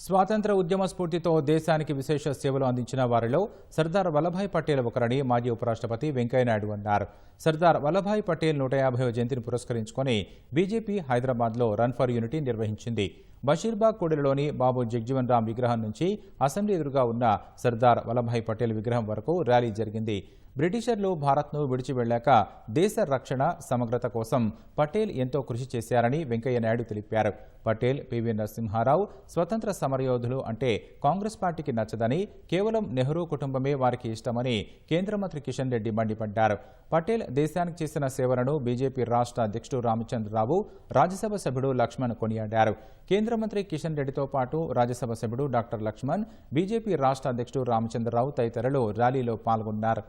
స్వాతంత్ర ఉద్యమ స్ఫూర్తితో దేశానికి విశేష సేవలు అందించిన వారిలో సర్దార్ వల్లభాయ్ పటేల్ ఒకరని మాజీ ఉపరాష్ట్రపతి వెంకయ్యనాయుడు అన్నారు. సర్దార్ వల్లభాయ్ పటేల్ 150వ జయంతిని పురస్కరించుకొని బీజేపీ హైదరాబాద్లో రన్ ఫర్ యూనిటీ నిర్వహించింది. బషీర్బాగ్ కూడలిలోని బాబు జగ్జీవన్ రామ్ విగ్రహం నుంచి అసెంబ్లీ ఎదురుగా ఉన్న సర్దార్ వల్లభాయ్ పటేల్ విగ్రహం వరకు ర్యాలీ జరిగింది. బ్రిటిషర్లు భారత్ను విడిచి వెళ్లాక దేశ రక్షణ సమగ్రత కోసం పటేల్ ఎంతో కృషి చేశారని వెంకయ్యనాయుడు తెలిపారు. పటేల్, పివి నరసింహారావు స్వతంత్ర సమరయోధులు అంటే కాంగ్రెస్ పార్టీకి నచ్చదని, కేవలం నెహ్రూ కుటుంబమే వారికి ఇష్టమని కేంద్ర మంత్రి కిషన్ రెడ్డి మండిపడ్డారు. పటేల్ దేశానికి చేసిన సేవలను బీజేపీ రాష్ట్ర అధ్యక్షుడు రామచంద్రరావు, రాజ్యసభ సభ్యుడు లక్ష్మణ్ కొనియాడారు. కేంద్ర మంత్రి కిషన్ రెడ్డితో పాటు రాజ్యసభ సభ్యుడు డాక్టర్ లక్ష్మణ్, బీజేపీ రాష్ట్ర అధ్యక్షుడు రామచంద్రరావు తదితరులు ర్యాలీలో పాల్గొన్నారు.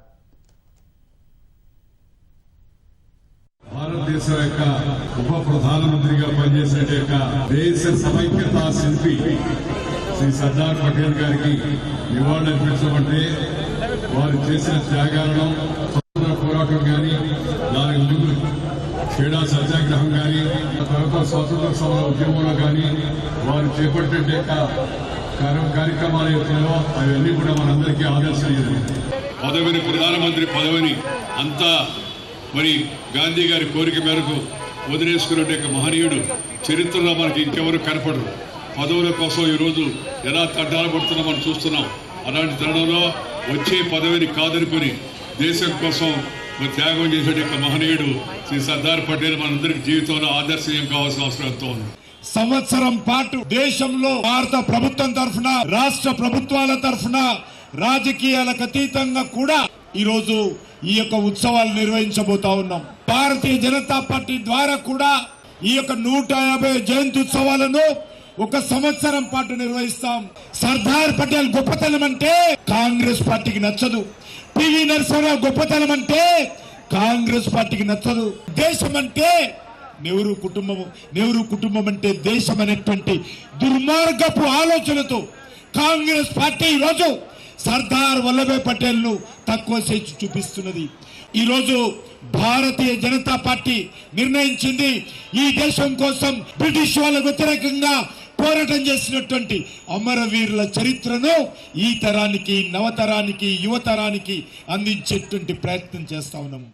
భారతదేశం యొక్క ఉప ప్రధానమంత్రిగా పనిచేసే దేశ సమైక్యతా శిల్పి శ్రీ సర్దార్ పటేల్ గారికి నివాళులర్పించమంటే వారు చేసిన త్యాగాలను స్వతంత్ర పోరాటం కానీ, దానికి ముందు క్రీడా సత్యాగ్రహం కానీ, తర్వాత స్వాతంత్ర సమర ఉద్యమంలో కానీ వారు చేపట్టే కార్యక్రమాల యొక్క అవన్నీ కూడా మనందరికీ ఆదర్శనీయమే. పదవిని, ప్రధానమంత్రి పదవిని అంతా మరి గాంధీ గారి కోరిక మేరకు వదిలేసుకునే మహనీయుడు చరిత్రలో మనకి ఇంకెవరు కనపడరు. పదవుల కోసం ఈరోజు ఎలా తడ్డాలు పడుతున్నా మనం చూస్తున్నాం. అలాంటి తరుణంలో వచ్చే పదవిని కాదనుకుని దేశం కోసం త్యాగం చేసే మహనీయుడు శ్రీ సర్దార్ పటేల్ మనందరికి జీవితంలో ఆదర్శనీయం కావాల్సిన అవసరం ఎంతో ఉంది. సంవత్సరం పాటు దేశంలో భారత ప్రభుత్వం తరఫున, రాష్ట్ర ప్రభుత్వాల తరఫున రాజకీయాలకు అతీతంగా కూడా ఈరోజు ఈ యొక్క ఉత్సవాలు నిర్వహించబోతా ఉన్నాం. భారతీయ జనతా పార్టీ ద్వారా కూడా ఈ యొక్క 150 జయంతి ఉత్సవాలను ఒక సంవత్సరం పాటు నిర్వహిస్తాం. సర్దార్ పటేల్ గొప్పతనం అంటే కాంగ్రెస్ పార్టీకి నచ్చదు. పివి నరసింహారావు గొప్పతనం అంటే కాంగ్రెస్ పార్టీకి నచ్చదు. దేశం అంటే నెహ్రూ కుటుంబం అంటే దేశం అనేటువంటి దుర్మార్గపు ఆలోచనతో కాంగ్రెస్ పార్టీ ఈరోజు సర్దార్ వల్లభాయ్ పటేల్ ను తక్కువ చేసి చూపిస్తున్నది. ఈరోజు భారతీయ జనతా పార్టీ నిర్ణయించింది, ఈ దేశం కోసం బ్రిటిష్ వాళ్ళ వ్యతిరేకంగా పోరాటం చేసినటువంటి అమరవీరుల చరిత్రను ఈ తరానికి, నవతరానికి, యువతరానికి అందించేటువంటి ప్రయత్నం చేస్తా ఉన్నాము.